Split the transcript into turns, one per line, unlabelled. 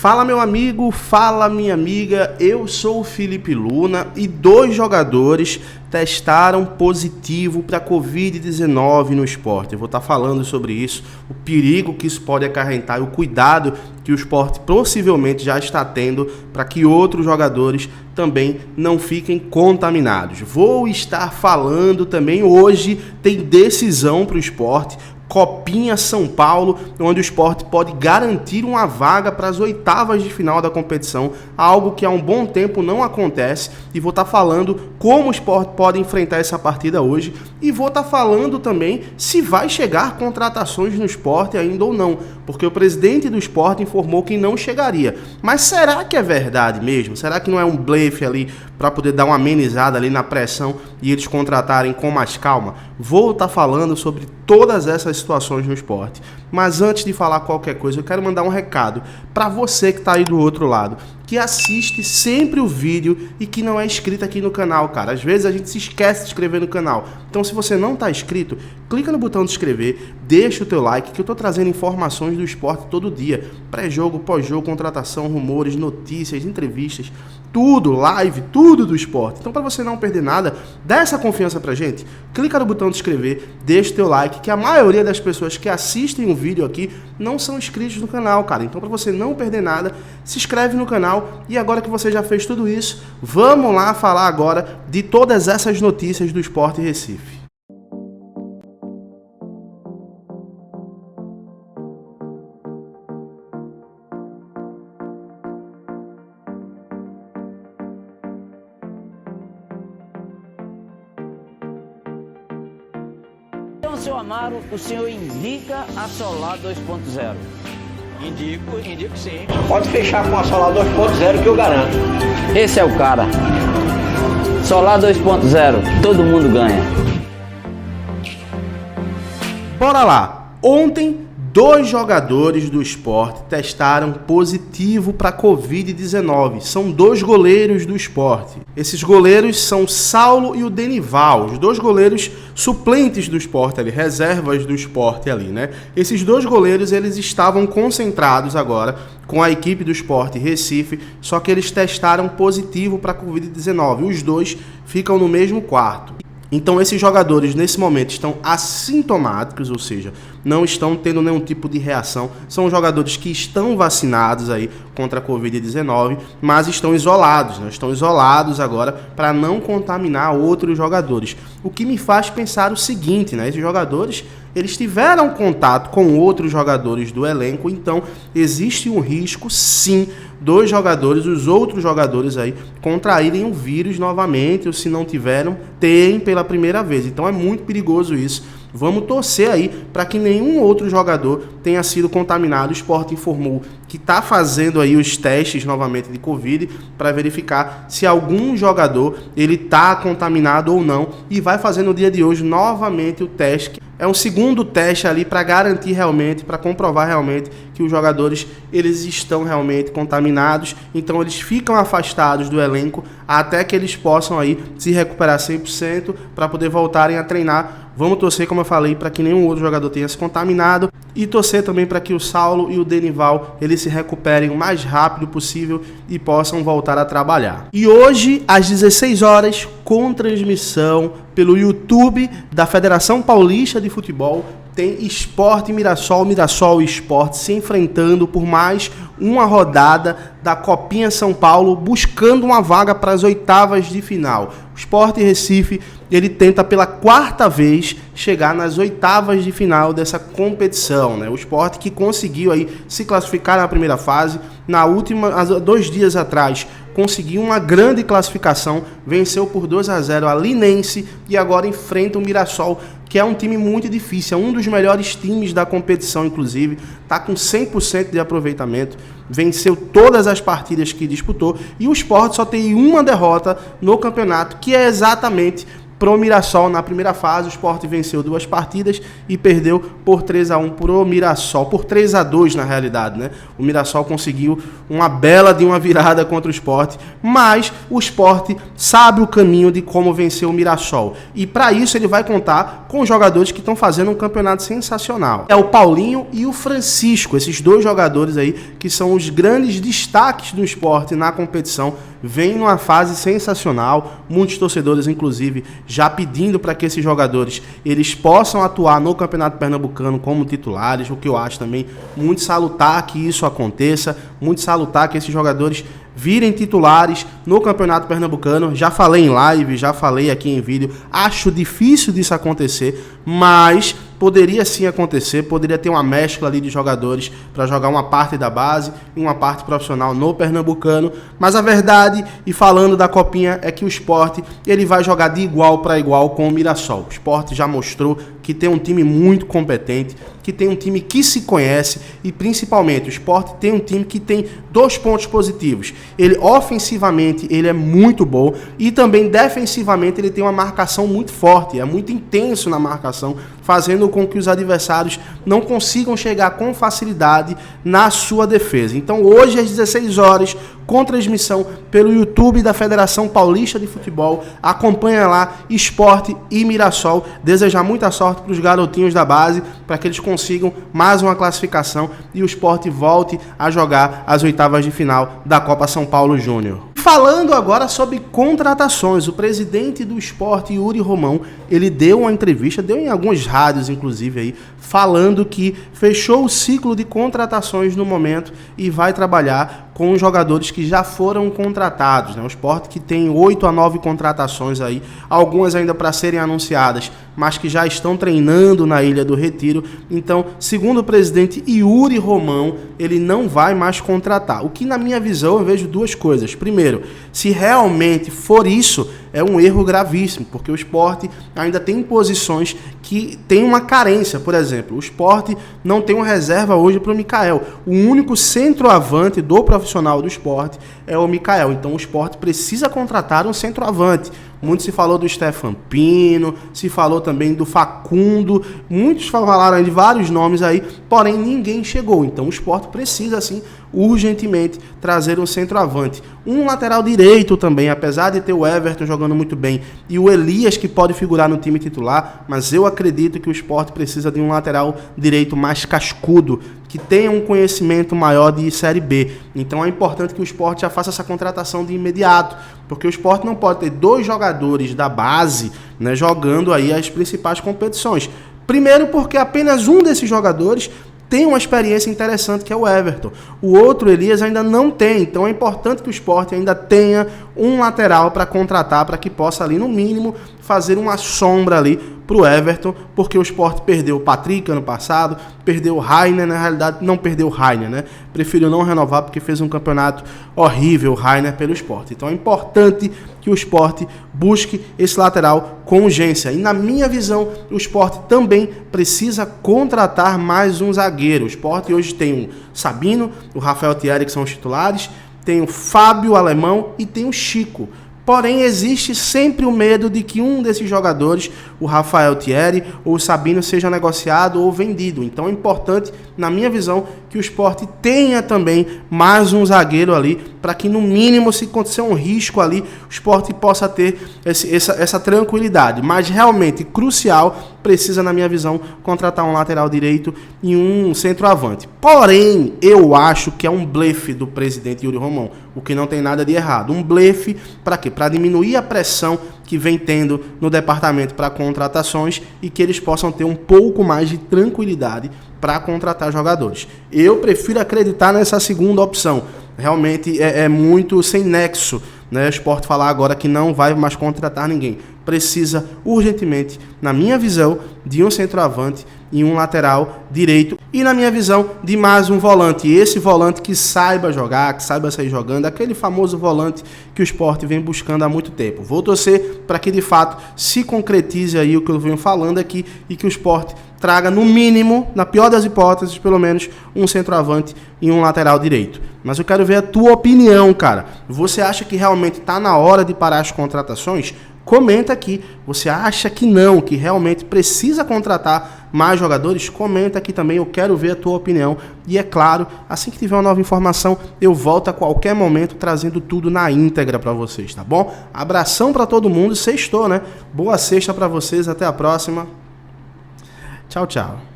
Fala meu amigo, fala minha amiga, eu sou o Felipe Luna e 2 jogadores testaram positivo para Covid-19 no esporte. Eu vou estar falando sobre isso, o perigo que isso pode acarretar e o cuidado que o esporte possivelmente já está tendo para que outros jogadores também não fiquem contaminados. Vou estar falando também hoje, tem decisão para o esporte, Copinha São Paulo, onde o esporte pode garantir uma vaga para as oitavas de final da competição, algo que há um bom tempo não acontece, e vou estar falando como o esporte pode enfrentar essa partida hoje, e vou estar falando também se vai chegar contratações no esporte ainda ou não, porque o presidente do esporte informou que não chegaria. Mas será que é verdade mesmo? Será que não é um blefe ali para poder dar uma amenizada ali na pressão e eles contratarem com mais calma? Vou estar falando sobre todas essas situações no esporte. Mas antes de falar qualquer coisa, eu quero mandar um recado para você que está aí do outro lado, que assiste sempre o vídeo e que não é inscrito aqui no canal, cara. Às vezes a gente se esquece de inscrever no canal. Então, se você não está inscrito, clica no botão de inscrever, deixa o teu like, que eu estou trazendo informações do esporte todo dia. Pré-jogo, pós-jogo, contratação, rumores, notícias, entrevistas, tudo, live, tudo do esporte. Então, para você não perder nada, dá essa confiança pra gente, clica no botão de inscrever, deixa o teu like, que a maioria das pessoas que assistem o vídeo aqui não são inscritos no canal, cara. Então, para você não perder nada, se inscreve no canal. E agora que você já fez tudo isso, vamos lá falar agora de todas essas notícias do Sport Recife.
Então, seu Amaro, o senhor indica a Solar 2.0?
Indico sim. Pode fechar com a Solar 2.0 que eu garanto.
Esse é o cara. Solar 2.0, todo mundo ganha.
Bora lá! Ontem, 2 jogadores do esporte testaram positivo para Covid-19. São 2 goleiros do esporte. Esses goleiros são Saulo e o Denival, os 2 goleiros suplentes do esporte ali, reservas do esporte ali, né? Esses 2 goleiros, eles estavam concentrados agora com a equipe do Sport Recife, só que eles testaram positivo para Covid-19. Os 2 ficam no mesmo quarto. Então esses jogadores nesse momento estão assintomáticos, ou seja, não estão tendo nenhum tipo de reação. São jogadores que estão vacinados aí contra a Covid-19, mas estão isolados, né? Estão isolados agora para não contaminar outros jogadores. O que me faz pensar o seguinte, né? Esses jogadores, eles tiveram contato com outros jogadores do elenco, então existe um risco, sim, dos jogadores, os outros jogadores aí, contraírem o vírus novamente, ou se não tiveram, terem pela primeira vez. Então é muito perigoso isso. Vamos torcer aí para que nenhum outro jogador tenha sido contaminado. O Sport informou que está fazendo aí os testes novamente de Covid para verificar se algum jogador ele está contaminado ou não, e vai fazer no dia de hoje novamente o teste. É um segundo teste ali para garantir realmente, para comprovar realmente que os jogadores eles estão realmente contaminados. Então eles ficam afastados do elenco até que eles possam aí se recuperar 100% para poder voltarem a treinar. Vamos torcer, como eu falei, para que nenhum outro jogador tenha se contaminado, e torcer também para que o Saulo e o Denival eles se recuperem o mais rápido possível e possam voltar a trabalhar. E hoje, às 16 horas, com transmissão pelo YouTube da Federação Paulista de Futebol, tem Sport e Mirassol, Mirassol e Sport se enfrentando por mais uma rodada da Copinha São Paulo, buscando uma vaga para as oitavas de final. O Sport Recife, ele tenta pela 4ª vez chegar nas oitavas de final dessa competição, né? O Sport que conseguiu aí se classificar na primeira fase, na última, 2 dias atrás, conseguiu uma grande classificação, venceu por 2-0 a Linense e agora enfrenta o Mirassol, que é um time muito difícil, é um dos melhores times da competição, inclusive, está com 100% de aproveitamento, venceu todas as partidas que disputou, e o Sport só tem uma derrota no campeonato, que é exatamente pro Mirassol na primeira fase. O Sport venceu 2 partidas e perdeu por 3-1 pro Mirassol, por 3-2 na realidade, né? O Mirassol conseguiu uma bela de uma virada contra o Sport, mas o Sport sabe o caminho de como vencer o Mirassol. E para isso ele vai contar com jogadores que estão fazendo um campeonato sensacional. É o Paulinho e o Francisco, esses 2 jogadores aí que são os grandes destaques do Sport na competição. Vem numa fase sensacional, muitos torcedores inclusive já pedindo para que esses jogadores eles possam atuar no Campeonato Pernambucano como titulares, o que eu acho também muito salutar que isso aconteça, muito salutar que esses jogadores virem titulares no Campeonato Pernambucano. Já falei em live, já falei aqui em vídeo, acho difícil disso acontecer, mas poderia sim acontecer, poderia ter uma mescla ali de jogadores para jogar uma parte da base e uma parte profissional no Pernambucano, mas a verdade, e falando da Copinha, é que o Sport ele vai jogar de igual para igual com o Mirassol. O Sport já mostrou que tem um time muito competente, que tem um time que se conhece e principalmente o Sport tem um time que tem 2 pontos positivos. Ele ofensivamente ele é muito bom e também defensivamente ele tem uma marcação muito forte, é muito intenso na marcação, fazendo com que os adversários não consigam chegar com facilidade na sua defesa. Então hoje às 16 horas, com transmissão pelo YouTube da Federação Paulista de Futebol, acompanha lá Sport e Mirassol. Desejar muita sorte para os garotinhos da base, para que eles consigam mais uma classificação e o Sport volte a jogar as oitavas de final da Copa São Paulo Júnior. Falando agora sobre contratações, o presidente do Sport, Yuri Romão, ele deu uma entrevista, deu em algumas rádios inclusive aí, falando que fechou o ciclo de contratações no momento e vai trabalhar com os jogadores que já foram contratados, né? O Sport que tem 8 a 9 contratações aí, algumas ainda para serem anunciadas, mas que já estão treinando na Ilha do Retiro. Então, segundo o presidente Yuri Romão, ele não vai mais contratar. O que, na minha visão, eu vejo 2 coisas. Primeiro, se realmente for isso, é um erro gravíssimo, porque o Sport ainda tem posições que tem uma carência. Por exemplo, o Sport não tem uma reserva hoje para o Mikael. O único centroavante do profissional do Sport é o Mikael. Então o Sport precisa contratar um centroavante. Muito se falou do Stefan Pino, se falou também do Facundo, muitos falaram de vários nomes aí, porém ninguém chegou. Então o Sport precisa, assim, urgentemente trazer um centroavante. Um lateral direito também, apesar de ter o Everton jogando muito bem e o Elias que pode figurar no time titular, mas eu acredito que o Sport precisa de um lateral direito mais cascudo, que tenha um conhecimento maior de Série B. Então é importante que o Sport já faça essa contratação de imediato, porque o Sport não pode ter 2 jogadores da base, né, jogando aí as principais competições. Primeiro porque apenas um desses jogadores tem uma experiência interessante, que é o Everton. O outro, Elias, ainda não tem. Então é importante que o Sport ainda tenha um lateral para contratar, para que possa ali, no mínimo, fazer uma sombra ali para o Everton, porque o Sport perdeu o Patrick ano passado, perdeu o Rainer, na realidade não perdeu o Rainer, né? Preferiu não renovar porque fez um campeonato horrível, o Rainer, pelo Sport. Então é importante que o Sport busque esse lateral com urgência. E na minha visão, o Sport também precisa contratar mais um zagueiro. O Sport hoje tem o Sabino, o Rafael Thierry, que são os titulares, tem o Fábio Alemão e tem o Chico. Porém, existe sempre o medo de que um desses jogadores, o Rafael Thierry ou o Sabino, seja negociado ou vendido. Então é importante, na minha visão, que o Sport tenha também mais um zagueiro ali, para que no mínimo, se acontecer um risco ali, o Sport possa ter essa tranquilidade. Mas realmente, crucial, precisa, na minha visão, contratar um lateral direito e um centroavante. Porém, eu acho que é um blefe do presidente Yuri Romão, o que não tem nada de errado. Um blefe para quê? Para diminuir a pressão que vem tendo no departamento para contratações e que eles possam ter um pouco mais de tranquilidade para contratar jogadores. Eu prefiro acreditar nessa segunda opção. Realmente é muito sem nexo, né? O Sport falar agora que não vai mais contratar ninguém. Precisa urgentemente, na minha visão, de um centroavante e um lateral direito. E na minha visão, de mais um volante. E esse volante que saiba jogar, que saiba sair jogando, aquele famoso volante que o Sport vem buscando há muito tempo. Vou torcer para que de fato se concretize aí o que eu venho falando aqui e que o Sport traga no mínimo, na pior das hipóteses, pelo menos um centroavante e um lateral direito. Mas eu quero ver a tua opinião, cara. Você acha que realmente está na hora de parar as contratações? Comenta aqui. Você acha que não, que realmente precisa contratar mais jogadores? Comenta aqui também, eu quero ver a tua opinião. E é claro, assim que tiver uma nova informação, eu volto a qualquer momento trazendo tudo na íntegra para vocês, tá bom? Abração para todo mundo, sextou, né? Boa sexta para vocês, até a próxima. Tchau, tchau.